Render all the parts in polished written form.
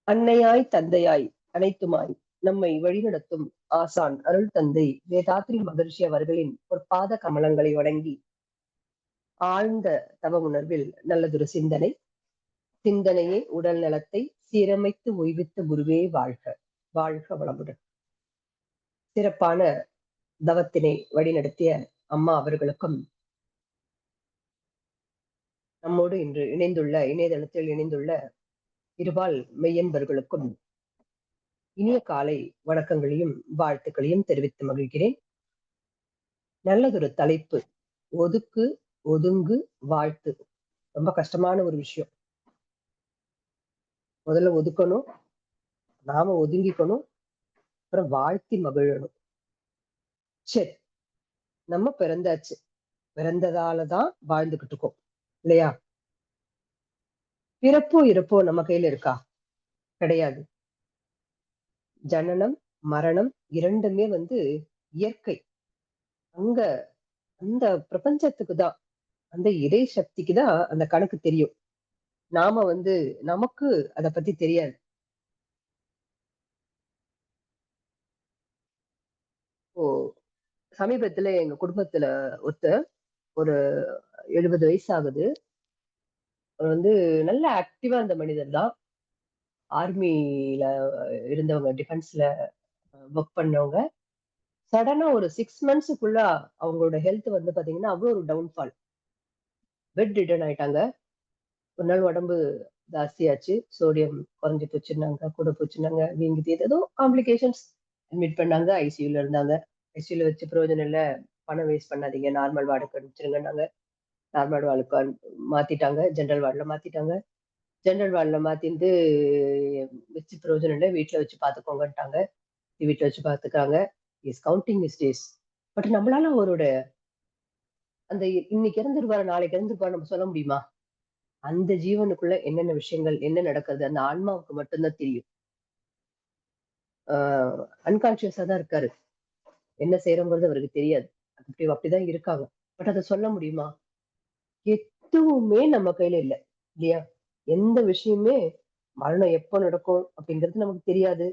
அன்னையாய் தந்தையாய் அனைத்துமாய் நம்மை வழிநடத்தும் ஆசான் அருள் தந்தை வேதாத்ரி மகர்ஷி அவர்களின் பொற்பாத கமலங்களை வணங்கி ஆழ்ந்த தவ உணர்வில் நல்லதொரு சிந்தனையே உடல் நலத்தை சீரமைத்து ஓய்வித்த குருவே வாழ்க. வாழ்க வளமுடன். சிறப்பான தவத்தினை வழிநடத்திய அம்மா அவர்களுக்கும், நம்மோடு இன்று இணையதளத்தில் இணைந்துள்ள இருபால் மெய்யன்பர்களுக்கும் இனிய காலை வணக்கங்களையும் வாழ்த்துக்களையும் தெரிவித்து மகிழ்கிறேன். நல்லதொரு தலைப்பு, ஒதுக்கு ஒதுங்கு வாழ்த்து. ரொம்ப கஷ்டமான ஒரு விஷயம். முதல்ல ஒதுக்கணும், நாம ஒதுங்கிக்கணும், அப்புறம் வாழ்த்தி மகிழணும். சரி, நம்ம பிறந்தாச்சு, பிறந்ததாலதான் வாழ்ந்துகிட்டு இருக்கோம் இல்லையா? பிறப்போ இறப்போ நம்ம கையில இருக்கா? கிடையாது. ஜனனம் மரணம் இரண்டுமே இயற்கை. அங்க அந்த பிரபஞ்சத்துக்கு தான், அந்த இறை சக்திக்கு தான் அந்த கணக்கு தெரியும். நாம நமக்கு அத பத்தி தெரியாது. ஓ, சமீபத்துல எங்க குடும்பத்துல ஒரு 70 வயசு ஆகுது. நல்ல ஆக்டிவா அந்த மனிதர் தான். ஆர்மில இருந்தவங்க, டிஃபென்ஸ்ல ஒர்க் பண்ணவங்க. சடனா ஒரு 6 மந்த்ஸுக்குள்ள அவங்களோட ஹெல்த் பாத்தீங்கன்னா அவ்வளவு ஒரு டவுன்ஃபால். பெட் ரிட்டர்ன் ஆயிட்டாங்க. ஒரு நாள் உடம்பு ஜாஸ்தியாச்சு, சோடியம் குறைஞ்சு போச்சுன்னாங்க, கூட போச்சுன்னாங்க, வீங்கி ஏதோ காம்ப்ளிகேஷன்ஸ். அட்மிட் பண்ணாங்க, ஐசியூல இருந்தாங்க. ஐசியூல வச்சு பிரயோஜனம் இல்ல, பணம் வேஸ்ட் பண்ணாதீங்க, நார்மல் வார்டுக்கு அனுப்பிச்சிருங்கன்னாங்க. நார்மல் வார்டுக்கு மாத்திட்டாங்க, ஜென்ரல் வார்டுல மாத்திட்டாங்க. ஜென்ரல் வார்டுல மாத்திட்டு வச்சு பிரயோஜனம் இல்லை, வீட்டுல வச்சு பாத்துக்கோங்கட்டாங்க. வீட்டுல வச்சு பாத்துக்காங்க. Is counting is days. But நம்மளால அவரோட அந்த இன்னைக்கு இறந்துருவாரு நாளைக்கு இறந்துருவாரு நம்ம சொல்ல முடியுமா? அந்த ஜீவனுக்குள்ள என்னென்ன விஷயங்கள் என்ன நடக்குது அந்த ஆன்மாவுக்கு மட்டும்தான் தெரியும். அன்கான்சியஸா தான் இருக்காரு. என்ன செய்யறோங்கிறது அவருக்கு தெரியாது. அப்படிதான் இருக்காங்க. பட் அதை சொல்ல முடியுமா? எதுவுமே நம்ம கையில இல்லை இல்லையா? எந்த விஷயமே மரணம் எப்ப நடக்கும் அப்படிங்கிறது நமக்கு தெரியாது.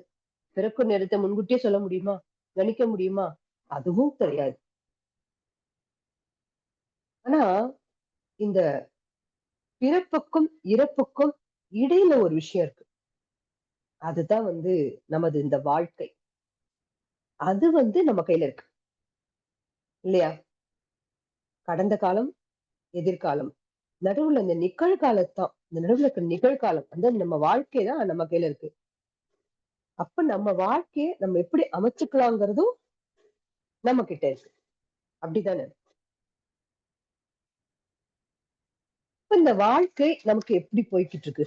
பிறக்கும் நேரத்தை முன்கூட்டியே சொல்ல முடியுமா? கணிக்க முடியுமா? அதுவும் தெரியாது. ஆனா இந்த பிறப்புக்கும் இறப்புக்கும் இடையில ஒரு விஷயம் இருக்கு. அதுதான் நமது இந்த வாழ்க்கை. அது நம்ம கையில இருக்கு இல்லையா? கடந்த காலம், எதிர்காலம், நடுவுல இந்த நிகழ்காலத்தான், இந்த நடுவுல இருக்க நிகழ்காலம் நம்ம வாழ்க்கை தான் நம்ம கையில இருக்கு. அப்ப நம்ம வாழ்க்கையை நம்ம எப்படி அமைச்சுக்கலாங்கிறதும் நம்ம கிட்ட இருக்கு. அப்படித்தானே? இந்த வாழ்க்கை நமக்கு எப்படி போய்கிட்டு இருக்கு?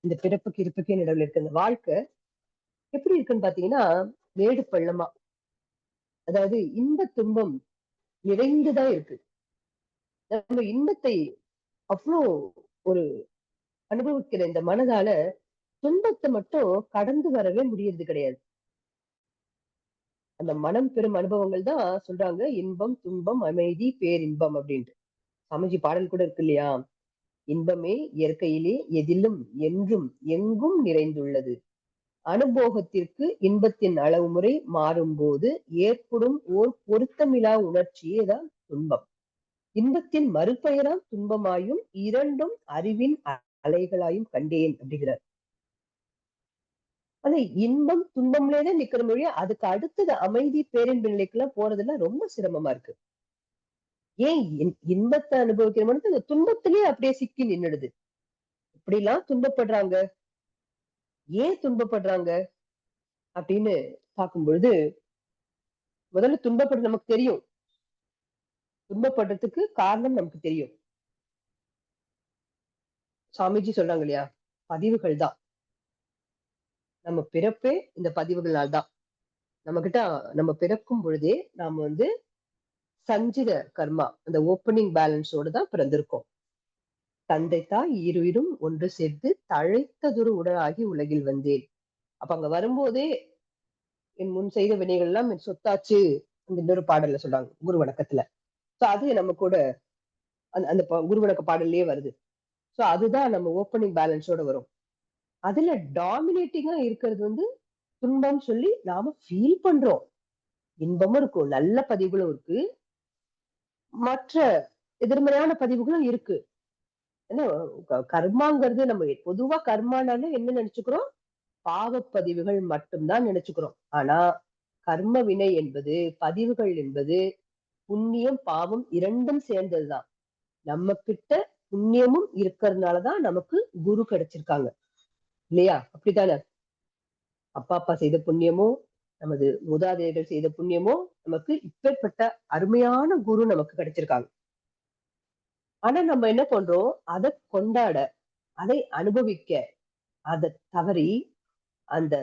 இந்த பிறப்புக்கு இருப்புக்கே நடுவில் இருக்க இந்த வாழ்க்கை எப்படி இருக்குன்னு பாத்தீங்கன்னா, மேடு பள்ளமா, அதாவது இன்ப துன்பம் நிறைந்துதான் இருக்கு. நம்ம இன்பத்தை அவ்வளோ ஒரு அனுபவிக்கிற இந்த மனதால துன்பத்தை மட்டும் கடந்து வரவே முடியறது கிடையாது. அந்த மனம் பெரும் அனுபவங்கள் தான் சொல்றாங்க, இன்பம் துன்பம் அமைதி பேரின்பம் அப்படின்ட்டு. சாமிஜி பாடல் கூட இருக்கு இல்லையா? இன்பமே இயற்கையிலே எதிலும் என்றும் எங்கும் நிறைந்துள்ளது. அனுபோகத்திற்கு இன்பத்தின் அளவு முறை மாறும் போது ஏற்படும் ஓர் பொருத்தமிலா உணர்ச்சியே தான் துன்பம். இன்பத்தின் மறுபெயராம் துன்பமாயும் இரண்டும் அறிவின் அலைகளாயும் கண்டேன் அப்படிங்கிறார். ஆனா இன்பம் துன்பம்லேதான் நிக்கிற மொழி, அதுக்கு அடுத்தது அமைதி பேரின்ப நிலைக்கெல்லாம் போறதுல ரொம்ப சிரமமா இருக்கு. ஏன் இன்பத்தை அனுபவிக்கிற மனது அந்த துன்பத்திலேயே அப்படியே சிக்கி நின்னுடுது. இப்படிலாம் துன்பப்படுறாங்க, ஏன் துன்பப்படுறாங்க அப்படின்னு பார்க்கும் பொழுது, முதல்ல துன்பப்படுறது நமக்கு தெரியும். துன்பப்படுறதுக்கு காரணம் நமக்கு தெரியும். சாமிஜி சொல்றாங்க இல்லையா, பதிவுகள் தான். நம்ம பிறப்பே இந்த பதிவுகளால் தான். நம்ம கிட்ட நம்ம பிறக்கும் பொழுதே நாம சஞ்சித கர்மா, அந்த ஓப்பனிங் பேலன்ஸோடு தான் பிறந்திருக்கோம். தந்தை தாய் இருவரும் ஒன்று சேர்த்து தழைத்ததொரு உடலாகி உலகில் வந்தேன். அப்ப அங்க வரும்போதே என் முன் செய்த வினைகள் எல்லாம் என் சொத்தாச்சு. அந்த இன்னொரு பாடல்ல சொல்றாங்க, குரு வணக்கத்துல. சோ அது நம்ம கூட அந்த குரு வணக்க பாடல்லயே வருது. சோ அதுதான் நம்ம ஓப்பனிங் பேலன்ஸோட வரும். அதுல டாமினேட்டிங்கா இருக்கிறது வந்து துன்பம் சொல்லி நாம ஃபீல் பண்றோம். இன்பமும் இருக்கும், நல்ல பதிவுகளும் இருக்கு, மற்ற எதிர்மறையான பதிவுகளும் இருக்கு. ஏன்னா கர்மாங்கிறது நம்ம பொதுவா கர்மானாலே என்ன நினைச்சுக்கிறோம்? பாவப்பதிவுகள் மட்டும்தான் நினைச்சுக்கிறோம். ஆனா கர்ம வினை என்பது, பதிவுகள் என்பது புண்ணியம், பாவம் 2ம் சேர்ந்ததுதான். நம்ம கிட்ட புண்ணியமும் இருக்கிறதுனாலதான் நமக்கு குரு கிடைச்சிருக்காங்க. இல்லையா? அப்படித்தானே? அப்பா, அப்பா செய்த புண்ணியமோ, நமது மூதாதையர்கள் செய்த புண்ணியமோ, நமக்கு இப்பேற்பட்ட அருமையான குரு நமக்கு கிடைச்சிருக்காங்க. ஆனா நம்ம என்ன பண்றோம்? அதை கொண்டாட, அதை அனுபவிக்க, அதை தவறி அந்த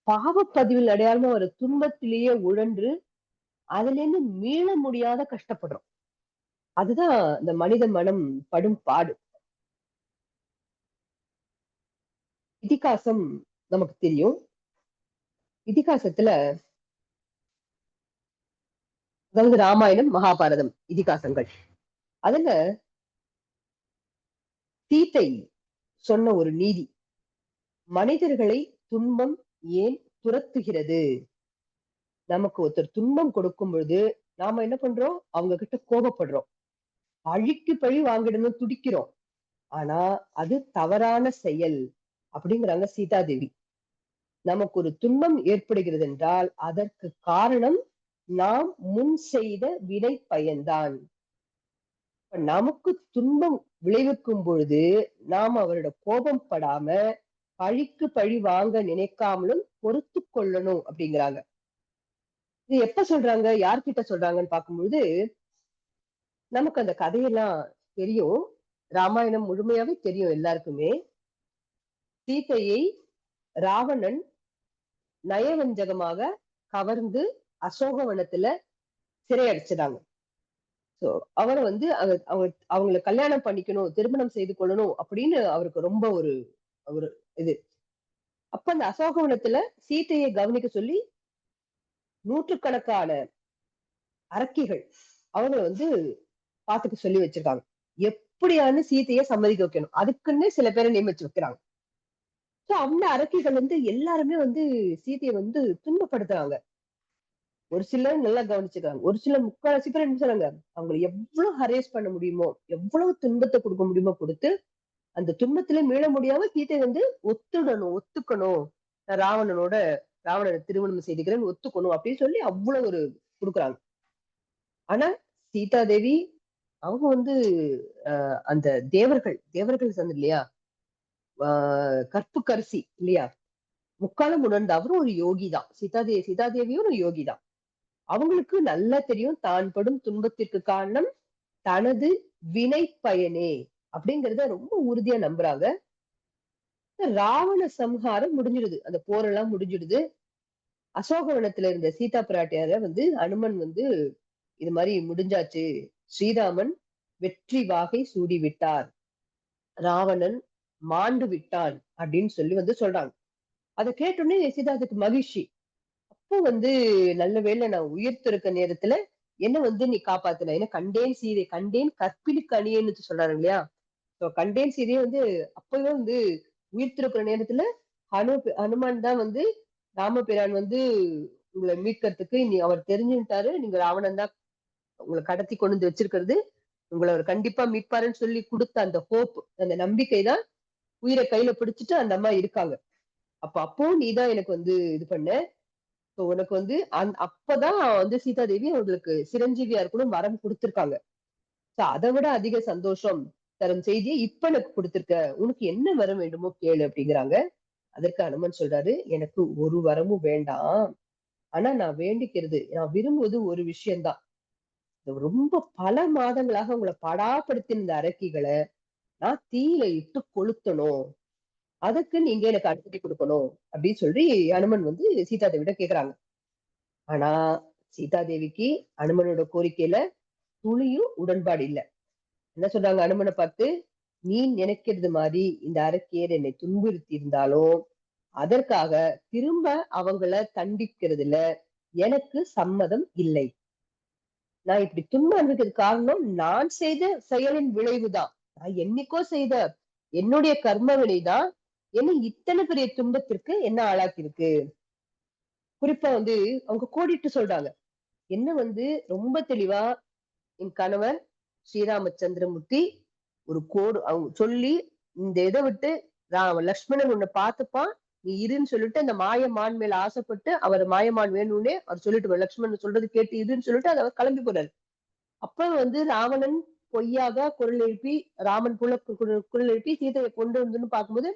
பாவப்பதிவில் அடையாளமா ஒரு துன்பத்திலேயே உழன்று அதுல இருந்து மீள முடியாத கஷ்டப்படுறோம். அதுதான் இந்த மனித மனம் படும் பாடு. இதிகாசம் நமக்கு தெரியும். இதிகாசத்துல அதாவது ராமாயணம், மகாபாரதம் இதிகாசங்கள். அதுல சீதை சொன்ன ஒரு நீதி, மனிதர்களை துன்பம் ஏன் துரத்துகிறது? நமக்கு ஒருத்தர் துன்பம் கொடுக்கும் பொழுது நாம என்ன பண்றோம்? அவங்க கிட்ட கோபப்படுறோம், பழிக்கு பழி வாங்கிடணும் துடிக்கிறோம். ஆனா அது தவறான செயல் அப்படிங்கிறாங்க சீதாதேவி. நமக்கு ஒரு துன்பம் ஏற்படுகிறது என்றால் அதற்கு காரணம் நாம் முன் செய்த வினை பயன்தான். நமக்கு துன்பம் விளைவிக்கும் பொழுது நாம் அவரோட கோபம் படாம பழிக்கு பழி வாங்க நினைக்காமலும் பொறுத்து கொள்ளணும் அப்படிங்கிறாங்க. இது எப்ப சொல்றாங்க, யார்கிட்ட சொல்றாங்கன்னு பார்க்கும்பொழுது நமக்கு அந்த கதையெல்லாம் தெரியும். ராமாயணம் முழுமையாவே தெரியும் எல்லாருக்குமே. சீதையை ராவணன் நயவஞ்சகமாக கவர்ந்து அசோகவனத்துல சிறையடைச்சிடாங்க. சோ அவரை வந்து அவங்களை கல்யாணம் பண்ணிக்கணும், திருமணம் செய்து கொள்ளணும் அப்படின்னு அவருக்கு ரொம்ப ஒரு ஒரு இது. அப்ப அந்த அசோகவனத்துல சீதையை கவனிக்க சொல்லி நூற்றுக்கணக்கான அரக்கிகள் அவங்க வந்து பாத்துக்க சொல்லி வச்சிருக்காங்க. எப்படியானு சீதையை சம்மதிக்க வைக்கணும், அதுக்குன்னு சில பேரை நியமிச்சு வைக்கிறாங்க. சோ அந்த அரக்கிகள் வந்து எல்லாருமே வந்து சீதையை வந்து துன்பப்படுத்துறாங்க. ஒரு சிலர் நல்லா கவனிச்சுக்கிறாங்க, ஒரு சிலர் முக்கால்வாசி பேர் என்ன சொல்றாங்க, அவங்களை எவ்வளவு ஹரேஸ் பண்ண முடியுமோ, எவ்வளவு துன்பத்தை கொடுக்க முடியுமோ கொடுத்து அந்த துன்பத்துல மீள முடியாம சீதை வந்து ஒத்துக்கணும், நான் ராவணனை திருமணம் செய்துக்கிறேன்னு ஒத்துக்கணும் அப்படின்னு சொல்லி அவ்வளவு ஒரு கொடுக்குறாங்க. ஆனா சீதாதேவி அவங்க வந்து அந்த தேவர்கள் சொன்ன இல்லையா, கற்புக்கரசி இல்லையா, முக்காலம் உணர்ந்த அவரும் ஒரு யோகி தான். சீதாதேவியும் ஒரு யோகி தான். அவங்களுக்கு நல்லா தெரியும் தான் படும் துன்பத்திற்கு காரணம் தனது வினை பயனே அப்படிங்கறத ரொம்ப உறுதியா நம்புறாங்க. ராவண சம்ஹாரம் முடிஞ்சிடுது, அந்த போரெல்லாம் முடிஞ்சிடுது. அசோகவனத்துல இருந்த சீதா பிராட்டியார வந்து அனுமன் வந்து இது மாதிரி முடிஞ்சாச்சு, ஸ்ரீராமன் வெற்றி வாகை சூடி விட்டார், ராவணன் மாண்டு விட்டான் அப்படின்னு சொல்லி வந்து சொல்றாங்க. அதை கேட்டோன்னே சீதாவுக்கு மகிழ்ச்சி. அப்போ வந்து நல்ல வேளை நான் உயிர்த்திருக்க நேரத்துல என்ன வந்து நீ காப்பாத்தின, ஏன்னா கண்டேன் கற்பிலுக்கு அணியேன்னு சொல்றாரு இல்லையா. கண்டேன் சீதையை வந்து அப்பவே வந்து உயிர்த்திருக்கிற நேரத்துல ஹனுமான் தான் வந்து ராமபிரான் வந்து உங்களை மீட்கிறதுக்கு அவர் தெரிஞ்சுட்டாரு, நீங்க ராவணன் தான் உங்களை கடத்தி கொண்டு வந்து வச்சிருக்கிறது, உங்களை அவர் கண்டிப்பா மீட்பாருன்னு சொல்லி கொடுத்த அந்த ஹோப், அந்த நம்பிக்கை தான் உயிரை கையில பிடிச்சிட்டு அந்த அம்மா இருக்காங்க. அப்போ நீதான் எனக்கு வந்து இது பண்ண, உனக்கு வந்து அப்பதான் வந்து சீதாதேவி அவங்களுக்கு சிரஞ்சீவியா இருக்கணும் வரம் கொடுத்திருக்காங்க. அதை விட அதிக சந்தோஷம் தரும் செய்தியை இப்ப எனக்கு கொடுத்திருக்க, உனக்கு என்ன வரம் வேண்டுமோ கேளு அப்படிங்கிறாங்க. அதற்கு அனுமன் சொல்றாரு, எனக்கு ஒரு வரமும் வேண்டாம், ஆனா நான் வேண்டிக்கிறது, நான் விரும்புவது ஒரு விஷயம்தான். ரொம்ப பல மாதங்களாக உங்களை படாப்படுத்தின இந்த அரக்கிகளை நான் தீயில இட்டு கொளுத்தணும், அதுக்கு நீங்க எனக்கு அனுமதி கொடுக்கணும் அப்படின்னு சொல்லி அனுமன் வந்து சீதாதேவிட கேக்குறாங்க. ஆனா சீதாதேவிக்கு அனுமனோட கோரிக்கையில துளியும் உடன்பாடு இல்ல. என்ன சொல்றாங்க அனுமனை பார்த்து, நீ நினைக்கிறது மாதிரி இந்த அரக்கியர் என்னை துன்புறுத்தி இருந்தாலும் அதற்காக திரும்ப அவங்கள தண்டிக்கிறதுல எனக்கு சம்மதம் இல்லை. நான் இப்படி துன்பம் அனுபவிக்கிறது காரணம் நான் செய்த செயலின் விளைவுதான். நான் என்னைக்கோ செய்த என்னுடைய கர்ம வினைதான் என்ன இத்தனை பெரிய துன்பத்திற்கு என்ன ஆளாக்கி இருக்கு. குறிப்பா வந்து அவங்க கோடிட்டு சொல்றாங்க. என்ன வந்து ரொம்ப தெளிவா என் கணவர் ஸ்ரீராமச்சந்திரமூர்த்தி ஒரு கோடு அவங்க சொல்லி, இந்த இத விட்டு லக்ஷ்மணன் உன்னை பார்த்துப்பான். நீ இருன்னு சொல்லிட்டு அந்த மாயமான் மேல ஆசைப்பட்டு அவர் மாயமான் வேணும்னே அவர் சொல்லிட்டு லக்ஷ்மணன் சொல்றது கேட்டு இருன்னு சொல்லிட்டு அது அவர் கிளம்பி போறாரு. அப்ப வந்து ராவணன் பொய்யாக குரல் எழுப்பி ராமன் குரல் எழுப்பி சீதையை கொண்டு வந்துன்னு பார்க்கும்போது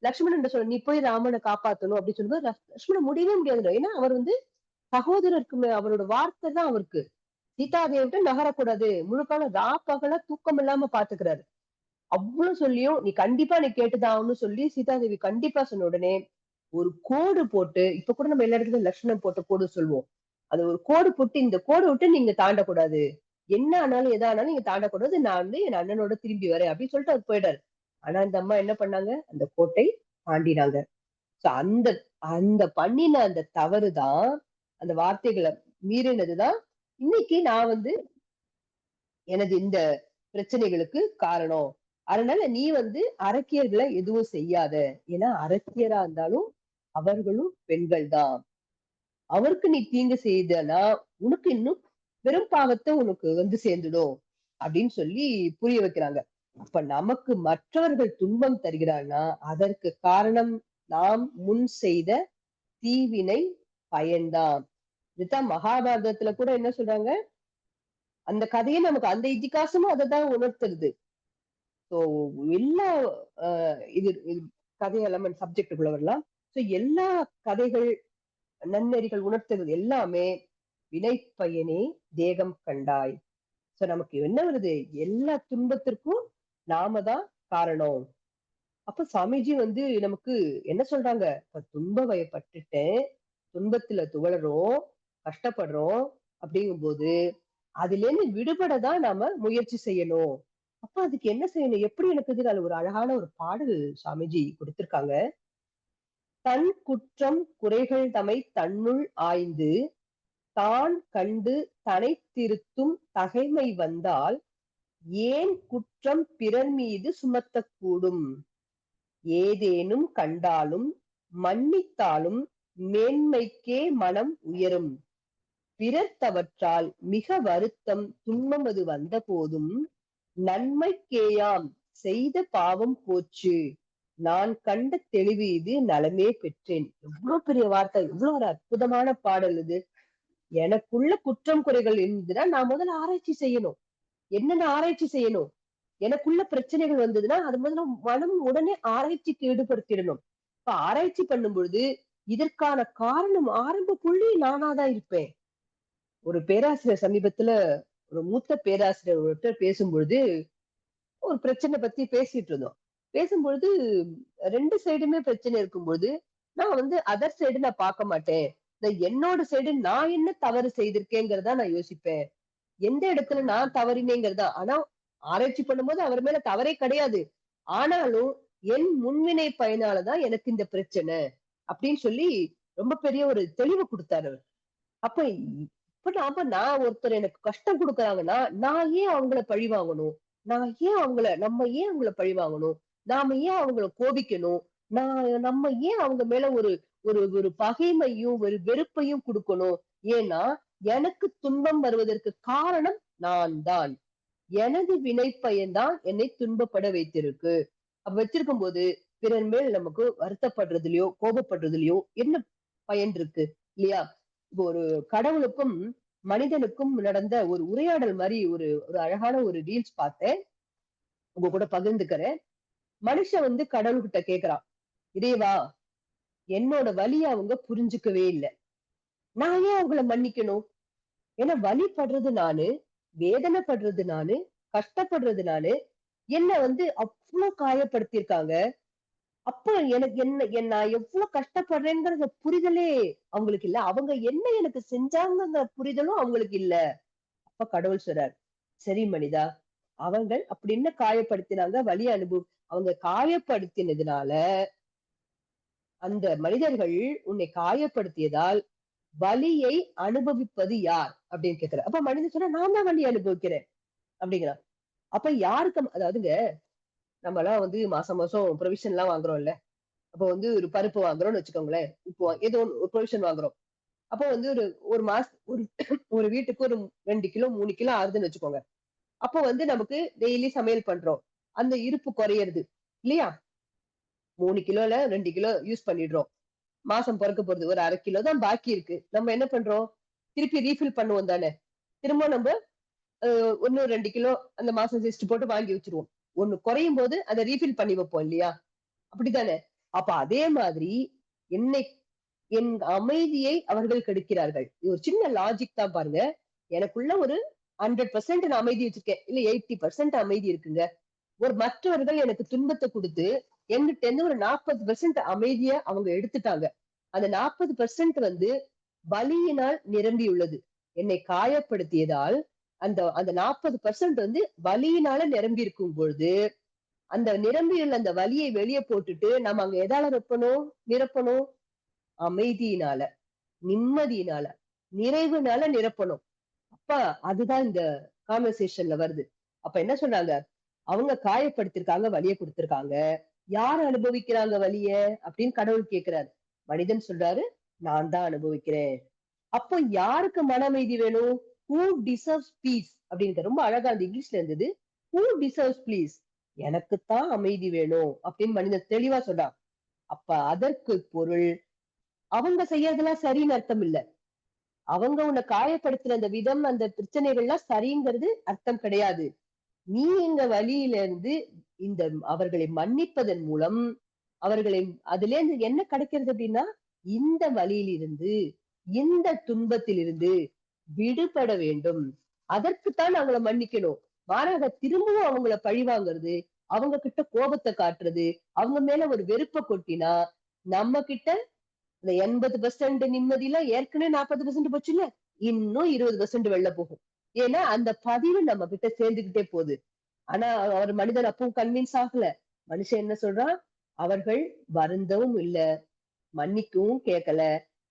லக்ஷ்மணன் சொல்ல நீ போய் ராமனை காப்பாத்தணும் அப்படின்னு சொல்லும்போது லக்ஷ்மணன் முடியவே முடியாது. ஏன்னா அவர் வந்து சகோதரருக்கு அவரோட வார்த்தை தான் அவருக்கு. சீதாதேவி விட்டு நகரக்கூடாது. முழுக்கால பகலா தூக்கம் இல்லாம பாத்துக்கிறாரு. அவ்வளவு சொல்லியும் நீ கண்டிப்பா நீ கேட்டுதான் சொல்லி சீதாதேவி கண்டிப்பா சொன்ன உடனே ஒரு கோடு போட்டு இப்ப கூட நம்ம எல்லா இடத்துலயும் லட்சணம் போட்ட கோடு சொல்லுவோம். அது ஒரு கோடு போட்டு இந்த கோடு விட்டு நீங்க தாண்டக்கூடாது. என்ன ஆனாலும் எதா ஆனாலும் நீங்க தாண்டக்கூடாது. நான் வந்து என் அண்ணனோட திரும்பி வரேன் அப்படின்னு சொல்லிட்டு அவர் போயிட்டாரு. ஆனா இந்த அம்மா என்ன பண்ணாங்க? அந்த கோட்டை தாண்டினாங்க. சோ அந்த அந்த பண்ணின அந்த தவறுதான் அந்த வார்த்தைகளை மீறினதுதான் இன்னைக்கு நான் வந்து எனது இந்த பிரச்சனைகளுக்கு காரணம். அதனால நீ வந்து அரக்கியர்களை எதுவும் செய்யாத. ஏன்னா அரக்கியரா இருந்தாலும் அவர்களும் பெண்கள் தான். அவருக்கு நீ தீங்கு செய்தனா உனக்கு இன்னும் பெரும் பாவத்தை உனக்கு வந்து சேர்ந்துடும் அப்படின்னு சொல்லி புரிய வைக்கிறாங்க. அப்ப நமக்கு மற்றவர்கள் துன்பம் தருகிறான்னா அதற்கு காரணம் நாம் முன் செய்த தீவினை பயன்தான். இதுதான் மகாபாரதத்துல கூட என்ன சொல்றாங்க, அந்த கதையை நமக்கு அந்த இதிகாசமும் அதைதான் உணர்த்துறது. சோ எல்லா இது கதை எலமெண்ட் சப்ஜெக்டுக்குள்ள வரலாம். சோ எல்லா கதைகள் நன்னெறிகள் உணர்த்துறது எல்லாமே வினைப்பயனே தேகம் கண்டாய். சோ நமக்கு என்ன வருது, எல்லா துன்பத்திற்கும் நாம தான் காரணம். அப்ப சாமிஜி வந்து நமக்கு என்ன சொல்றாங்க, இப்ப துன்ப வயப்பட்டுட்டேன், துன்பத்துல துவளறோம், கஷ்டப்படுறோம் அப்படிங்கும்போது அதுல இருந்து விடுபடதான் நாம முயற்சி செய்யணும். அப்ப அதுக்கு என்ன செய்யணும், எப்படி எனக்கு இதுல ஒரு அழகான ஒரு பாடல் சாமிஜி கொடுத்திருக்காங்க. தன் குற்றம் குறைகள் தமை தன்னுள் ஆய்ந்து தான் கண்டு தனை திருத்தும் தகைமை வந்தால் ஏன் குற்றம் பிறர் மீது சுமத்தக்கூடும். ஏதேனும் கண்டாலும் மன்னித்தாலும் மேன்மைக்கே மனம் உயரும். பிறர் தவற்றால் மிக வருத்தம் துன்பம் அது வந்த போதும் நன்மைக்கேயாம் செய்த பாவம் போச்சு. நான் கண்ட தெளிவு இது நலமே பெற்றேன். எவ்வளவு பெரிய வார்த்தை, எவ்வளவு ஒரு அற்புதமான பாடல் இது. எனக்குள்ள குற்றம் குறைகள் இருந்ததுன்னா நான் முதல்ல ஆராய்ச்சி செய்யணும். என்னென்ன ஆராய்ச்சி செய்யணும், எனக்குள்ள பிரச்சனைகள் வந்ததுன்னா அது முதல்ல மனம் உடனே ஆராய்ச்சிக்கு ஈடுபடுத்திடணும். இப்ப ஆராய்ச்சி பண்ணும் பொழுது இதற்கான காரணம் ஆரம்ப புள்ளி நானாதான் இருப்பேன். ஒரு பேராசிரியர் சமீபத்துல ஒரு மூத்த பேராசிரியர் ஒருத்தர் பேசும்பொழுது ஒரு பிரச்சனை பத்தி பேசிட்டு இருந்தோம். பேசும்பொழுது 2 சைடுமே பிரச்சனை இருக்கும்போது நான் வந்து அதர் சைடு நான் பார்க்க மாட்டேன். என்னோட சைடு நான் என்ன தவறு செய்திருக்கேங்கிறதா நான் யோசிப்பேன். எந்த இடத்துல நான் தவறினேங்கிறதா. ஆனா ஆராய்ச்சி பண்ணும்போது அவர் மேல தவறே கிடையாது. ஆனாலும் என் முன்வினை பயனாலதான் எனக்கு இந்த பிரச்சனை அப்படின்னு சொல்லி ரொம்ப பெரிய ஒரு தெளிவு கொடுத்தாரு அவர். அப்ப நான் ஒருத்தர் எனக்கு கஷ்டம் குடுக்குறாங்கன்னா, நான் ஏன் அவங்கள பழி வாங்கணும்? நம்ம ஏன் அவங்கள பழி வாங்கணும்? நாம ஏன் அவங்கள கோபிக்கணும்? நம்ம ஏன் அவங்க மேல ஒரு ஒரு ஒரு பகைமையும், ஒரு வெறுப்பையும் குடுக்கணும்? ஏன்னா, எனக்கு துன்பம் வருவதற்கு காரணம் நான் தான். எனது வினைப்பயன் தான் என்னை துன்பப்பட வைத்திருக்கு. அப்ப வச்சிருக்கும்போது, பிறர் மேல் நமக்கு வருத்தப்படுறதுலயோ, கோபப்படுறதுலயோ என்ன பயன் இருக்கு? இல்லையா? இப்போ ஒரு கடவுளுக்கும், மனிதனுக்கும் நடந்த ஒரு உரையாடல் மாரி ஒரு ஒரு அழகான ஒரு ரீல்ஸ் பார்த்தேன். உங்க கூட பகிர்ந்துக்கிறேன். மனுஷன் வந்து கடவுள்கிட்ட கேட்கிறான். இறைவா, என்னோட வலிய அவங்க புரிஞ்சுக்கவே இல்ல. நான் ஏன் அவங்கள மன்னிக்கணும்? ஏன்னா வலி படுறது நானு, வேதனைப்படுறது நானு, கஷ்டப்படுறது நானு. என்ன வந்து அவ்ளோ காயப்படுத்தியிருக்காங்க. அப்ப எனக்கு நான் எவ்வளவு கஷ்டப்படுறேங்கிற புரிதலே அவங்களுக்கு இல்ல. அவங்க என்ன எனக்கு செஞ்சாங்கங்கிற புரிதலும் அவங்களுக்கு இல்ல. அப்ப கடவுள் சொல்றார், சரி மனிதா, அவங்க அப்படி என்ன காயப்படுத்தினாங்க, அவங்க காயப்படுத்தினதுனால அந்த மனிதர்கள் உன்னை காயப்படுத்தியதால் வலியை அனுபவிப்பது யார் அப்படின்னு கேக்குறார். அப்ப மனிதன் சொன்னா நான் தான் வலி அனுபவிக்கிறேன் அப்படிங்கிறான். அப்ப யாருக்கு, அதாவதுங்க, நம்ம எல்லாம் வந்து மாசம் மாசம் ப்ரொவிஷன் எல்லாம் வாங்குறோம்ல. அப்போ வந்து ஒரு பருப்பு வாங்குறோம்னு வச்சுக்கோங்களேன். இப்போ ஏதோ ஒரு ப்ரொவிஷன் வாங்குறோம். அப்போ வந்து ஒரு ஒரு ஒரு ஒரு வீட்டுக்கு ஒரு 2 கிலோ, 3 கிலோ ஆகுதுன்னு வச்சுக்கோங்க. அப்போ வந்து நமக்கு டெய்லி சமையல் பண்றோம். அந்த இருப்பு குறையறது. இல்லையா? 3 கிலோல 2 கிலோ யூஸ் பண்ணிடுறோம். மாசம் பொறக்க போறது. ஒரு 1/2 கிலோ தான் பாக்கி இருக்கு. நம்ம என்ன பண்றோம்? திருப்பி ரீஃபில் பண்ணுவோம் தானே! திரும்ப நம்ப இன்னும் 2 கிலோ அந்த மாசம் லிஸ்ட் போட்டு வாங்கி வச்சுருவோம். ஒண்ணு குறையும்போது அத ரீஃபில் பண்ணி வைப்போம் இல்லையா? அப்படித்தானே? அப்ப அதே மாதிரி என்னை என் அமைதியை அவர்கள் கெடுக்கிறார்கள். இது ஒரு சின்ன லாஜிக் தான் பாருங்க. எனக்குள்ள ஒரு 100% நான் அமைதி வச்சிருக்கேன். இல்ல 80% அமைதி இருக்குங்க. மற்றவர்கள் எனக்கு துன்பத்த குடுத்து, என்கிட்ட இருந்து ஒரு 40% அமைதிய அவங்க எடுத்துட்டாங்க. அந்த 40% வந்து வலியினால் நிரம்பியுள்ளது. என்னை காயப்படுத்தியதால், அந்த அந்த 40% வந்து வலியினால நிரம்பி இருக்கும் பொழுது, அந்த நிரம்பியுள்ள அந்த வலியை வெளிய போட்டுட்டு, நம்ம அங்க எதால நிரப்பணும்? அமைதியினால, நிம்மதியினால, நிறைவுனால நிரப்பணும். அப்ப அதுதான் இந்த கான்வர்சேஷன்ல வருது. அப்ப என்ன சொன்னாங்க? அவங்க காயப்படுத்திருக்காங்க, வலிய குடுத்திருக்காங்க. யார் அனுபவிக்கிறாங்க வலிய? அப்படின்னு கடவுள் கேட்கிறாரு. மனிதன் சொல்றாரு, நான் தான் அனுபவிக்கிறேன். அப்போ யாருக்கு மன அமைதி வேணும்? ஹூ டிசர்வ்ஸ் பீஸ் அப்படின்னு ரொம்ப அழகா அந்த இங்கிலீஷ்ல இருந்தது. Who deserves peace? எனக்குத்தான் அமைதி வேணும் அப்படின்னு மனிதன் தெளிவா சொல்றான். அப்ப அதற்கு பொருள் அவங்க செய்யறதெல்லாம் சரின்னு அர்த்தம் இல்ல. அவங்க உன்னை காயப்படுத்துற அந்த விதம், அந்த பிரச்சனைகள்லாம் சரிங்கிறது அர்த்தம் கிடையாது. நீ இந்த வழியில இருந்து இந்த அவர்களை மன்னிப்பதன் மூலம் அவர்களை அதிலேருந்து என்ன கிடைக்கிறது அப்படின்னா இந்த வழியிலிருந்து இந்த துன்பத்திலிருந்து விடுபட வேண்டும். அதற்குத்தான் அவங்கள மன்னிக்கணும். மாறாக திரும்பவும் அவங்கள பழிவாங்குறது, அவங்க கிட்ட கோபத்தை காட்டுறது, அவங்க மேல ஒரு வெறுப்ப கொட்டினா நம்ம கிட்ட இந்த 80% நிம்மதியில ஏற்கனவே 40% போச்சுல்ல இன்னும் 20% வெளில போகும். ஏன்னா அந்த பதிவு நம்ம கிட்ட சேர்ந்துகிட்டே போகுது. ஆனா அவர் மனிதன் அப்பவும் கன்வின்ஸ் ஆகல. மனுஷன் என்ன சொல்றான்? அவர்கள் வருந்தவும் இல்ல, மன்னிக்கவும் கேட்கல.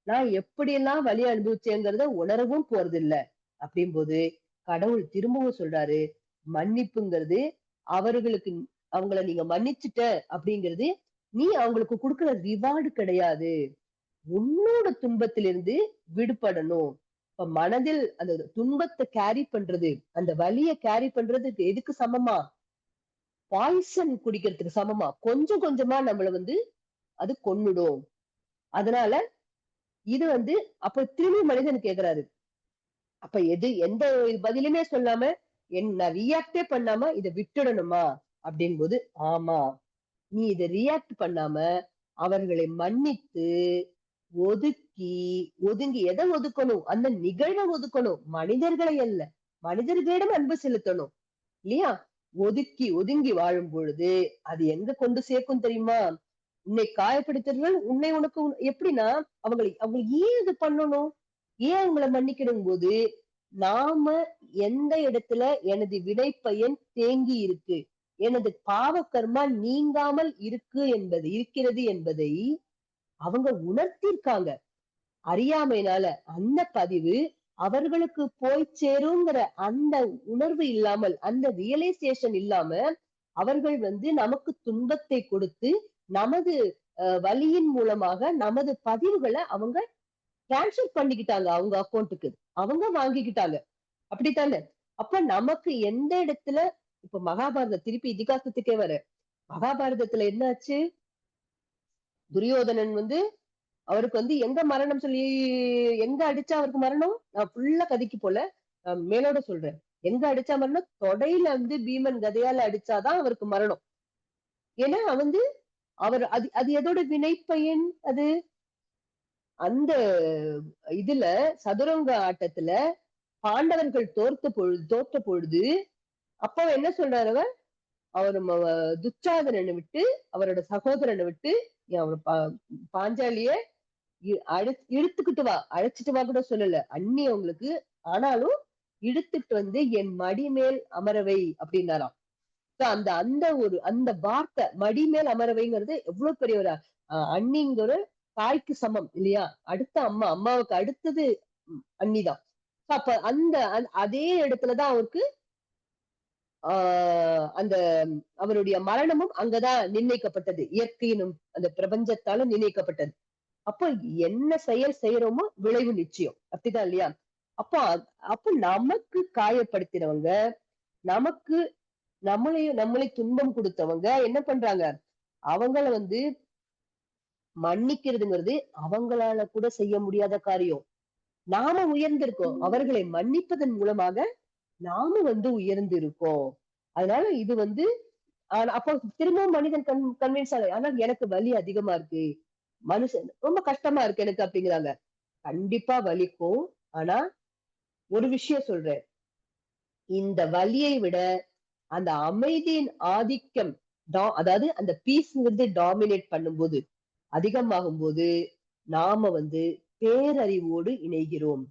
நான் எப்படியெல்லாம் வலி அனுபவிச்சேங்கிறத உணரவும் போறதில்ல. அப்படிங்கும்போது கடவுள் திரும்பவும் சொல்றாரு, மன்னிப்புங்கிறது அவர்களுக்கு அவங்கள நீங்க மன்னிச்சுட்ட அப்படிங்கிறது, நீ அவங்களுக்கு குடுக்குற ரிவார்டு கிடையாது. உன்னோட துன்பத்திலிருந்து விடுபடணும். இப்ப மனதில் அந்த துன்பத்த கேரி பண்றது, அந்த வலிய கேரி பண்றதுக்கு எதுக்கு சமமா? பாய்சன் குடிக்கிறதுக்கு சமமா. கொஞ்சம் கொஞ்சமா நம்மள வந்து அது கொன்னுடும். அதனால இது வந்து அப்ப திரும்பி மனிதன் கேட்கிறாரு. அப்ப எந்த பதிலுமே சொல்லாம, நான் ரியாக்டே பண்ணாம இத விட்டுடணுமா? அப்படிங்கும்போது, ஆமா. நீ இத ரியாக்ட் பண்ணாம, அவர்களை மன்னித்து, ஒதுக்கி, ஒதுங்கி எத ஒதுக்கணும்? அந்த நிகழ்வ ஒதுக்கணும். மனிதர்களை அல்ல. மனிதர்களிடம் அன்பு செலுத்தணும். இல்லையா? ஒதுக்கி, ஒதுங்கி வாழும் பொழுது, அது எங்க கொண்டு சேர்க்கும் தெரியுமா? உன்னை காயப்படுத்துறவர்கள் உனக்கு எப்படின்னா, அவங்கள ஏன் இது பண்ணணும்? ஏன் அவங்கள மன்னிக்கணும்போது, நாம எந்த இடத்துல எனது வினைப்பயன் தேங்கி இருக்கு, எனது பாவ கர்மா நீங்காமல் இருக்கிறது என்பதை அவங்க உணர்த்தியிருக்காங்க. அறியாமையினால. அந்த பதிவு அவர்களுக்கு போய் சேருங்கிற அந்த உணர்வு இல்லாமல், அந்த ரியலைசேஷன் இல்லாம, அவர்கள் வந்து நமக்கு துன்பத்தை கொடுத்து, நமது வலியின் மூலமாக நமது பதிவுகள அவங்க டிரான்ஸ்ஃபர் பண்ணிக்கிட்டாங்க அவங்க அக்கவுண்ட்க்கு. அவங்க வாங்கிக்கிட்டாங்க. அப்படித்தானே? அப்ப நமக்கு எந்த இடத்துல இப்ப மகாபாரதம் திருப்பி இதிகாசத்துக்கே வரேன். மகாபாரதத்துல என்ன ஆச்சு? துரியோதனன் வந்து அவருக்கு வந்து எங்க மரணம் சொல்லி எங்க அடிச்சா அவருக்கு மரணம்? நான் ஃபுல்லா கதைக்கு போல. மேலோட சொல்றேன். எங்க அடிச்சா மரணம்? தொடையில வந்து பீமன் கதையால அடிச்சாதான் அவருக்கு மரணம். ஏன்னா வந்து அவர் அது அது எதோட வினைப்பயன் அது? அந்த இதுல சதுரங்க ஆட்டத்துல பாண்டவர்கள் தோற்ற பொழுது அப்ப என்ன சொல்றாரு அவர்? அவரு துச்சாதனனை விட்டு, அவரோட சகோதரனை விட்டு, அவரு பாஞ்சாலிய இழுத்துக்கிட்டு வா. அழைச்சிட்டு வா கூட சொல்லல. அண்ணி அவங்களுக்கு. ஆனாலும் இழுத்துட்டு வந்து என் மடி மேல் அமரவை அப்படின்னாராம். அந்த அந்த அந்த வார்த்தை மடி மேல் அமரவைங்கிறது எவ்வளவு பெரிய ஒரு அண்ணிங்கிற தாய்க்கு சமம் இல்லையா? அடுத்த அம்மா. அம்மாவுக்கு அடுத்தது அண்ணிதான். அப்ப அந்த அதே இடத்துலதான் அவருக்கு அந்த அவருடைய மரணமும் அங்கதான் நிர்ணயிக்கப்பட்டது. இயற்கையினும் அந்த பிரபஞ்சத்தால நிர்ணயிக்கப்பட்டது. அப்போ என்ன செயல் செய்யறோமோ விளைவு நிச்சயம். அப்படிதான் இல்லையா? அப்போ அப்போ நமக்கு காயப்படுத்தினவங்க, நமக்கு நம்மளை துன்பம் கொடுத்தவங்க என்ன பண்றாங்க? அவங்கள மன்னிக்கிறதுங்கிறது அவங்களால கூட செய்ய முடியாத காரியம். நாம உயர்ந்திருக்கோம். அவர்களை மன்னிப்பதன் மூலமாக நாம உயர்ந்து இருக்கோம். அதனால இது அப்போ திரும்பவும் மனிதன் கன்வின்ஸ் ஆக, ஆனா எனக்கு வலி அதிகமா இருக்கு. மனுஷன் ரொம்ப கஷ்டமா இருக்கு எனக்கு அப்படிங்கிறாங்க. கண்டிப்பா வலிக்கும். ஆனா ஒரு விஷயம் சொல்றேன். இந்த வலியை விட அந்த அமைதியின் ஆதிக்கம், அதாவது அந்த பீஸ் டாமினேட் பண்ணும்போது, அதிகமாகும் போது நாம பேரறிவோடு இணைகிறோம்.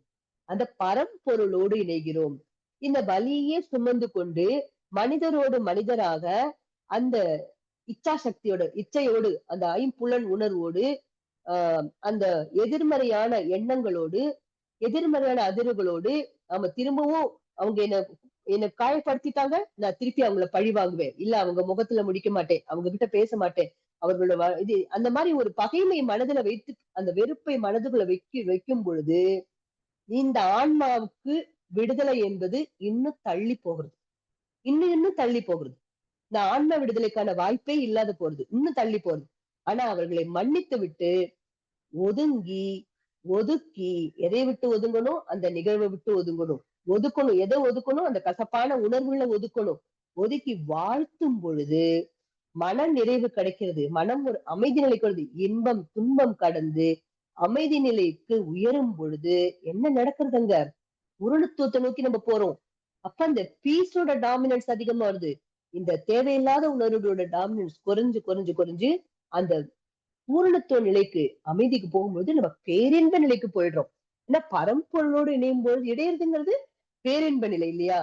அந்த பரம்பொருளோடு இணைகிறோம். இந்த வலியே சுமந்து கொண்டு மனிதரோடு மனிதராக அந்த இச்சையோடு அந்த ஐம்புலன் உணர்வோடு அந்த எதிர்மறையான எண்ணங்களோடு, எதிர்மறையான அதிர்வுகளோடு நாம திரும்பவும் அவங்க என்ன காயப்படுத்திட்டாங்க, நான் திருப்பி அவங்கள பழி வாங்குவேன். இல்ல அவங்க முகத்துல முடிக்க மாட்டேன். அவங்க கிட்ட பேச மாட்டேன். அவர்களோட இது அந்த மாதிரி ஒரு பகைமை மனதுல வைத்து அந்த வெறுப்பை மனதுக்குள்ள வைக்கும் பொழுது இந்த ஆன்மாவுக்கு விடுதலை என்பது இன்னும் தள்ளி போகிறது. இன்னும் தள்ளி போகிறது. இந்த ஆன்மா விடுதலைக்கான வாய்ப்பே இல்லாத போறது. இன்னும் தள்ளி போறது. ஆனா அவர்களை மன்னித்து விட்டு ஒதுங்கி, ஒதுக்கி, எதை விட்டு ஒதுங்கணும்? அந்த நிகழ்வை விட்டு ஒதுங்கணும். ஒதுக்கணும். எதை ஒதுக்கணும்? அந்த கசப்பான உணர்வுகளை ஒதுக்கணும். ஒதுக்கி வாழ்த்தும் பொழுது மன நிறைவு கிடைக்கிறது. மனம் ஒரு அமைதி நிலைக்கு வருது. இன்பம், துன்பம் கடந்து அமைதி நிலைக்கு உயரும் பொழுது என்ன நடக்குதுங்க? பூரணத்துவத்தை நோக்கி நம்ம போறோம். அப்ப அந்த பீஸோட டாமினன்ஸ் அதிகமா வருது. இந்த தேவையில்லாத உணர்வுகளோட டாமினன்ஸ் குறைஞ்சு குறைஞ்சு குறைஞ்சு அந்த பூரணத்துவ நிலைக்கு அமைதிக்கு போகும்போது நம்ம பேரின்ப நிலைக்கு போயிடுறோம். ஏன்னா பரம்பொருளோடு இணையும் பொழுது இடையிறதுங்கிறது பேரின்ப நிலை இல்லையா?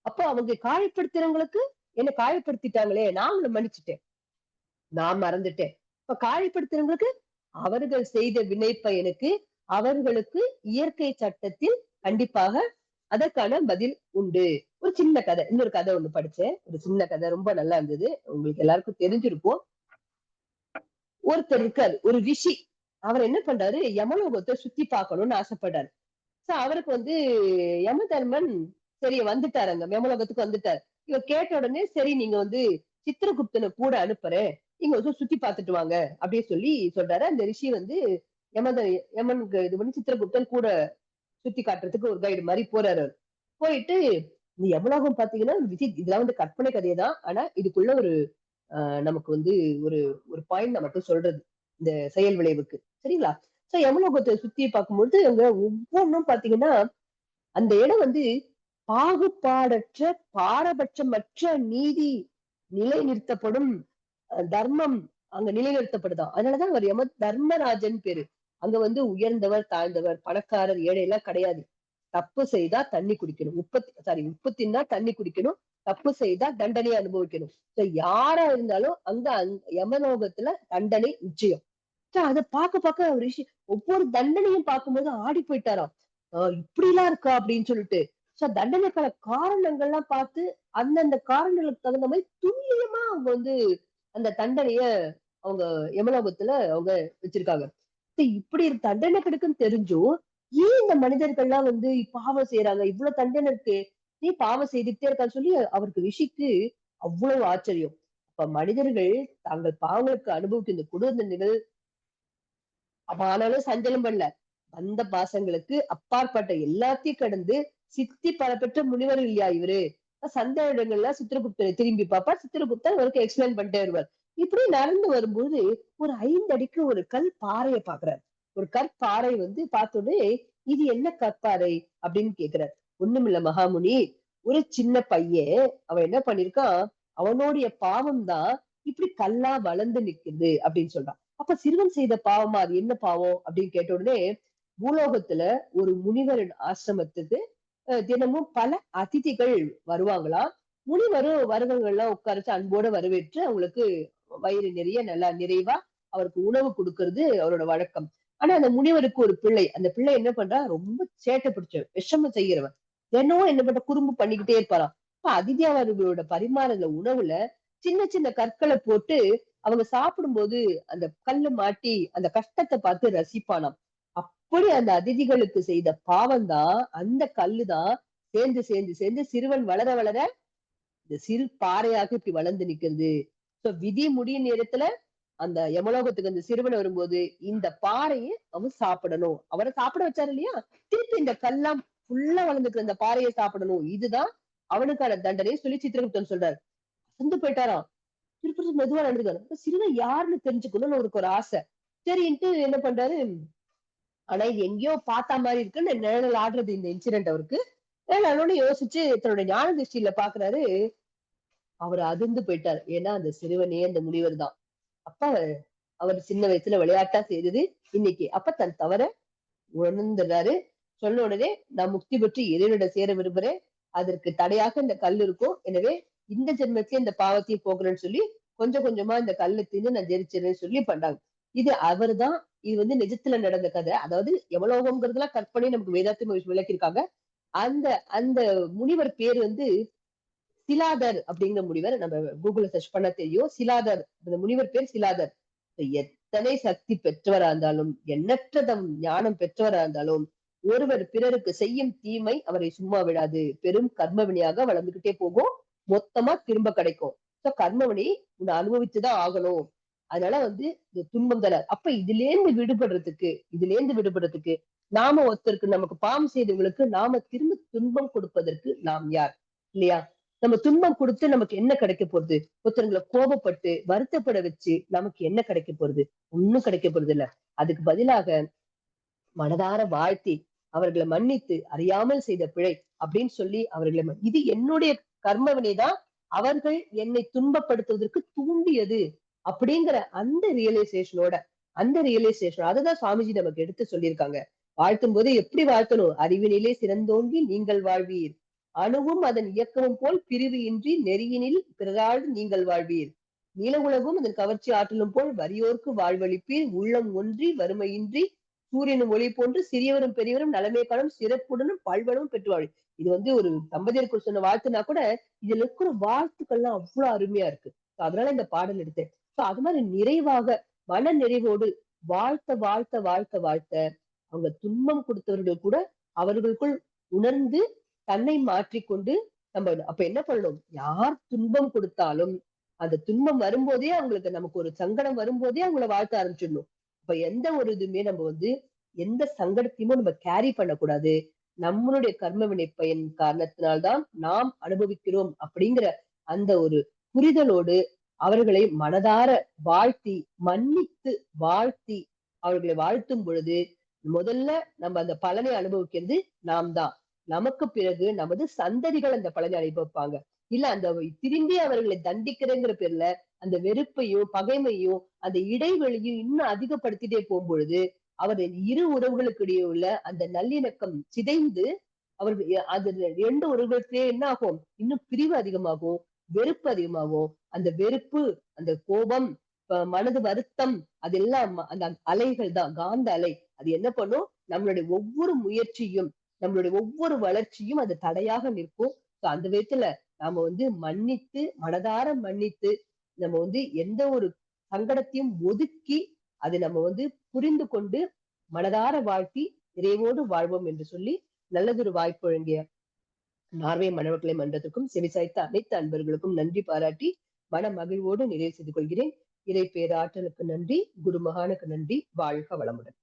அப்போ அவங்க காயப்படுத்துறவங்களுக்கு என்ன காயப்படுத்திட்டாங்களே, நான் அவங்களை மன்னிச்சுட்டேன், நான் மறந்துட்டேன். இப்ப காயப்படுத்துறவங்களுக்கு அவர்கள் செய்த வினை பயனுக்கு அவர்களுக்கு இயற்கை சட்டத்தில் கண்டிப்பாக அதற்கான பதில் உண்டு. ஒரு சின்ன கதை, இன்னொரு கதை ஒண்ணு படிச்சேன். ஒரு சின்ன கதை ரொம்ப நல்லா இருந்தது. உங்களுக்கு எல்லாருக்கும் தெரிஞ்சிருக்கும். ஒருத்தர் இருக்காரு, ஒரு ரிஷி. அவர் என்ன பண்றாரு, யமலோகத்தை சுத்தி பார்க்கணும்னு ஆசைப்படுறாரு. அவருக்கு யமதர்மன் சரி வந்துட்டாரு, அங்க யமலோகத்துக்கு வந்துட்டாரு. இவர் கேட்ட உடனே சரி நீங்க சித்திரகுப்தனை கூட அனுப்புறேன், நீங்க சுத்தி பார்த்துட்டு வாங்க அப்படின்னு சொல்லி சொல்றாரு. அந்த ரிஷி யமனுக்கு இது பண்ணி சித்திரகுப்தன் கூட சுத்தி காட்டுறதுக்கு ஒரு கைடு மாதிரி போறாரு. போயிட்டு இந்த யமலோகம் பாத்தீங்கன்னா இதெல்லாம் கற்பனை கதையதான். ஆனா இதுக்குள்ள ஒரு நமக்கு ஒரு ஒரு பாயிண்ட் நமக்கு சொல்றது இந்த செயல் விளைவுக்கு. சரிங்களா? சோ யமலோகத்தை சுத்தி பார்க்கும்போது அங்க ஒவ்வொன்றும் பாத்தீங்கன்னா அந்த இடம் பாகுபாடற்ற பாரபட்சமற்ற நீதி நிலைநிறுத்தப்படும் தர்மம் அங்க நிலைநிறுத்தப்படுதான். அதனாலதான் அவர் தர்மராஜன் பேரு. அங்க உயர்ந்தவர் தாழ்ந்தவர் பணக்காரர் ஏழை எல்லாம் கிடையாது. தப்பு செய்தா தண்ணி குடிக்கணும். உப்புத்தின்னா தண்ணி குடிக்கணும். தப்பு செய்தா தண்டனையை அனுபவிக்கணும். யாரா இருந்தாலும் அங்க யமலோகத்துல தண்டனை நிச்சயம். அதை பார்க்க ரிஷி ஒவ்வொரு தண்டனையும் பார்க்கும்போது ஆடி போயிட்டாராம். இப்படி எல்லாம் இருக்கா அப்படின்னு சொல்லிட்டு தண்டனைக்கான காரணங்கள்லாம் பார்த்து அந்தந்த காரணங்களுக்கு தகுந்த மாதிரி துல்லியமா அவங்க அந்த தண்டனைய அவங்க யமலோகத்துல அவங்க வச்சிருக்காங்க. இப்படி தண்டனை கிடைக்குன்னு தெரிஞ்சும் ஏன் இந்த மனிதர்கள்லாம் பாவம் செய்யறாங்க, இவ்வளவு தண்டனை இருக்கு, நீ பாவம் செய்துட்டே இருக்கான்னு சொல்லி அவருக்கு ரிஷிக்கு அவ்வளவு ஆச்சரியம். அப்ப மனிதர்கள் தாங்கள் பாவங்களுக்கு அனுபவிக்கும் இந்த கொடூரங்கள் ஆனாலும் சஞ்சலம் பண்ணல. அந்த பாசங்களுக்கு அப்பாற்பட்ட எல்லாத்தையும் கடந்து சித்தி பல பெற்ற முனிவர் இல்லையா இவரு. சந்த இடங்கள்ல சித்திரகுப்தனை திரும்பி பாப்பா, சித்திரகுப்தன் அவருக்கு எக்ஸ்பிளைன் பண்ணிட்டே வருவார். இப்படி நடந்து வரும்போது ஒரு 5 அடிக்கு ஒரு கல் பாறையை பாக்குறாரு. ஒரு கற்பாறை பார்த்தோன்னே இது என்ன கற்பாறை அப்படின்னு கேக்குறாரு. ஒண்ணுமில்ல மகாமுனி, ஒரு சின்ன பையன் அவன் என்ன பண்ணிருக்கான், அவனுடைய பாவம் தான் இப்படி கல்லா வளர்ந்து நிக்குது அப்படின்னு சொல்றான். அப்ப சிறுவன் செய்த பாவமா, அது என்ன பாவம் அப்படின்னு கேட்ட உடனே பூலோகத்துல ஒரு முனிவரின் ஆசிரமத்துக்கு தினமும் பல அதிதிகள் வருவாங்களாம். முனிவரும் வருவங்கள்லாம் உட்கார்ந்து அன்போட வரவேற்று அவங்களுக்கு வயிறு நிறைய நல்லா நிறைவா அவருக்கு உணவு கொடுக்கறது அவரோட வழக்கம். ஆனா அந்த முனிவருக்கு ஒரு பிள்ளை, அந்த பிள்ளை என்ன பண்றா, ரொம்ப சேட்டை பிடிச்ச விஷமம் செய்கிறவன். தினம் என்ன பண்ற குறும்பு பண்ணிக்கிட்டே இருப்பாராம். அதிதி அவர்களோட பரிமாறுற உணவுல சின்ன சின்ன கற்களை போட்டு அவங்க சாப்பிடும்போது அந்த கல்லு மாட்டி அந்த கஷ்டத்தை பார்த்து ரசிப்பானாம். அப்படி அந்த அதிதிகளுக்கு செய்த பாவம் தான், அந்த கல்லுதான் சேர்ந்து சேர்ந்து சேர்ந்து சிறுவன் வளர வளர இந்த சிறு பாறையாக இப்படி வளர்ந்து நிக்கிறது. சோ விதி முடியும் நேரத்துல அந்த யமலோகத்துக்கு அந்த சிறுவன் வரும்போது இந்த பாறையை அவன் சாப்பிடணும். அவரை சாப்பிட வச்சாரு இல்லையா, திருப்பி இந்த கல்லாம் ஃபுல்லா வளர்ந்துட்டு அந்த பாறையை சாப்பிடணும். இதுதான் அவனுக்கான தண்டனை சொல்லி சித்திரகுப்தன் சொல்றாரு. அசந்து போயிட்டாராம். திருப்பி மெதுவா நடந்துக்காரு. சிறுவன் யாருன்னு தெரிஞ்சுக்கணும்னு அவருக்கு ஒரு ஆசை. சரின்ட்டு என்ன பண்றாரு, ஆனா இது எங்கேயோ பார்த்தா மாதிரி இருக்குன்னு நிழல் ஆடுறது இந்த இன்சிடென்ட் அவருக்கு. அதோட யோசிச்சு தன்னோட ஞான திருஷ்டியில பாக்குறாரு. அவர் அதிர்ந்து போயிட்டார். ஏன்னா அந்த சிறுவனே அந்த முனிவர் தான். அப்ப அவர் சின்ன வயசுல விளையாட்டா செய்தது இன்னைக்கு அப்ப தன் தவற உணர்ந்துறாரு. சொன்ன உடனே நான் முக்தி பெற்று இறைவனிடம் சேர விரும்புறேன். அதற்கு தடையாக இந்த கல் இருக்கும். எனவே இந்த ஜென்மத்திலே இந்த பாவத்தையும் போக்குறேன்னு சொல்லி கொஞ்சம் கொஞ்சமா இந்த கல்லை தின்னு நான் ஜெரிச்சிருன்னு சொல்லி பண்றாங்க. இது அவர்தான். இது வந்து நிஜத்துல நடந்த கதை. அதாவது எவ்வளவுங்கிறதுலாம் கற்பனை நமக்கு வேதாத்திரி விளக்கியிருக்காங்க. அந்த அந்த முனிவர் பேரு வந்து சிலாதர் அப்படிங்கிற முனிவர். நம்ம கூகுள்ல சர்ச் பண்ண தெரியும். சிலாதர், அந்த முனிவர் பேர் சிலாதர். எத்தனை சக்தி பெற்றவரா இருந்தாலும், எண்ணற்றதம் ஞானம் பெற்றவரா இருந்தாலும், ஒருவர் பிறருக்கு செய்யும் தீமை அவரை சும்மா விடாது. பெரும் கர்மவினையாக வளர்ந்துகிட்டே போகும். மொத்தமா திரும்ப கிடைக்கும். சோ கர்மவினை உன்னை அனுபவிச்சுதான் ஆகணும். அதனால வந்து இந்த துன்பங்களை அப்ப இதுல இருந்து விடுபடுறதுக்கு நாம ஒருத்தருக்கு நமக்கு பாவம் செய்தவங்களுக்கு நாம திரும்ப துன்பம் கொடுப்பதற்கு நாம் யார் இல்லையா? நம்ம துன்பம் கொடுத்து நமக்கு என்ன கிடைக்க போறது? ஒருத்தவங்களை கோபப்பட்டு வருத்தப்பட வச்சு நமக்கு என்ன கிடைக்க போறது? ஒண்ணும் கிடைக்க போறது இல்ல. அதுக்கு பதிலாக மனதார வாழ்த்தி அவர்களை மன்னித்து அறியாமல் செய்த பிழை அப்படின்னு சொல்லி அவர்களை இது என்னுடைய கர்மவினைதான் அவர்கள் என்னை துன்பப்படுத்துவதற்கு தூண்டியது அப்படிங்கிற அந்த ரியலைசேஷன் அதுதான் சுவாமிஜி நமக்கு எடுத்து சொல்லியிருக்காங்க. வாழ்த்தும் போது எப்படி வாழ்த்தணும்? அறிவினிலே சிறந்தோங்கி நீங்கள் வாழ்வீர், அணுவும் அதன் இயக்கமும் போல் பிரிவு இன்றி நெறியினில் பிறரால் நீங்கள் வாழ்வீர், நீல உலகும் அதன் கவர்ச்சி ஆற்றலும் போல் வறியோர்க்கு வாழ்வளிப்பீர், உள்ளம் ஒன்றி வறுமையின்றி சூரியனும் ஒளி போன்று சிறியவரும் பெரியவரும் நலமே காணும் சிறப்புடனும் பல்வளமும் பெற்று வாழ். இது வந்து ஒரு தம்பதியருக்கு சொன்ன வாழ்த்துனா கூட இதுல இருக்கிற வாழ்த்துக்கள்லாம் அவ்வளவு அருமையா இருக்கு. அதனால இந்த பாடல் எடுத்தேன். அது மாதிரி நிறைவாக மன நிறைவோடு வாழ்த்த வாழ்த்த வாழ்த்த வாழ்த்த அவங்க துன்பம் கொடுத்தவர்கள் கூட அவர்களுக்குள் உணர்ந்து தன்னை மாற்றிக்கொண்டு நம்ம அப்ப என்ன பண்ணணும்? யார் துன்பம் கொடுத்தாலும் அந்த துன்பம் வரும்போதே அவங்களுக்கு நமக்கு ஒரு சங்கடம் வரும்போதே அவங்கள வாழ்த்த ஆரம்பிச்சிடணும். இப்ப எந்த ஒரு இதுவுமே நம்ம வந்து எந்த சங்கடத்தையுமே நம்ம கேரி பண்ணக்கூடாது. நம்மளுடைய கர்ம வினை பயன் காரணத்தினால்தான் நாம் அனுபவிக்கிறோம் அப்படிங்கிற அந்த ஒரு புரிதலோடு அவர்களை மனதார வாழ்த்தி மன்னித்து வாழ்த்தி அவர்களை வாழ்த்தும் பொழுது முதல்ல நம்ம அந்த பலனை அனுபவிக்கிறது நாம் தான். நமக்கு பிறகு நமது சந்ததிகள் அந்த பலனை அனுபவிப்பாங்க. இல்ல அந்த திரும்பி அவர்களை தண்டிக்கிறேங்கிற பேர்ல அந்த வெறுப்பையும் பகைமையும் அந்த இடைவெளியும் இன்னும் அதிகப்படுத்திட்டே போகும்பொழுது அவர் இரு உறவுகளுக்கு இடையே உள்ள அந்த நல்லிணக்கம் சிதைந்து அவர்கள் அது ரெண்டு உறவுகளுக்கே என்ன ஆகும்? இன்னும் பிரிவு அதிகமாகும், வெறுப்பு அதிகமாகும். அந்த வெறுப்பு, அந்த கோபம், மனது வருத்தம் அதெல்லாம் அந்த அலைகள் தான், காந்த அலை. அது என்ன பண்ணும்? நம்மளுடைய ஒவ்வொரு முயற்சியும் நம்மளுடைய ஒவ்வொரு வளர்ச்சியும் அது தடையாக நிற்கும். அந்த விதத்துல நாம வந்து மன்னித்து மனதார மன்னித்து நம்ம வந்து எந்த ஒரு சங்கடத்தையும் ஒதுக்கி அதை நம்ம வந்து புரிந்து கொண்டு மனதார வாழ்த்தி இறைவோடு வாழ்வோம் என்று சொல்லி நல்லதொரு வாய்ப்பு வழங்கிய நார்வே மணமக்களை மன்றத்துக்கும் செவிசாய்த்த அனைத்து அன்பர்களுக்கும் நன்றி பாராட்டி மன மகிழ்வோடு நிறைவு செய்து கொள்கிறேன். இறை பேராற்றலுக்கு நன்றி, குரு மகானுக்கு நன்றி. வாழ்க வளமுடன்.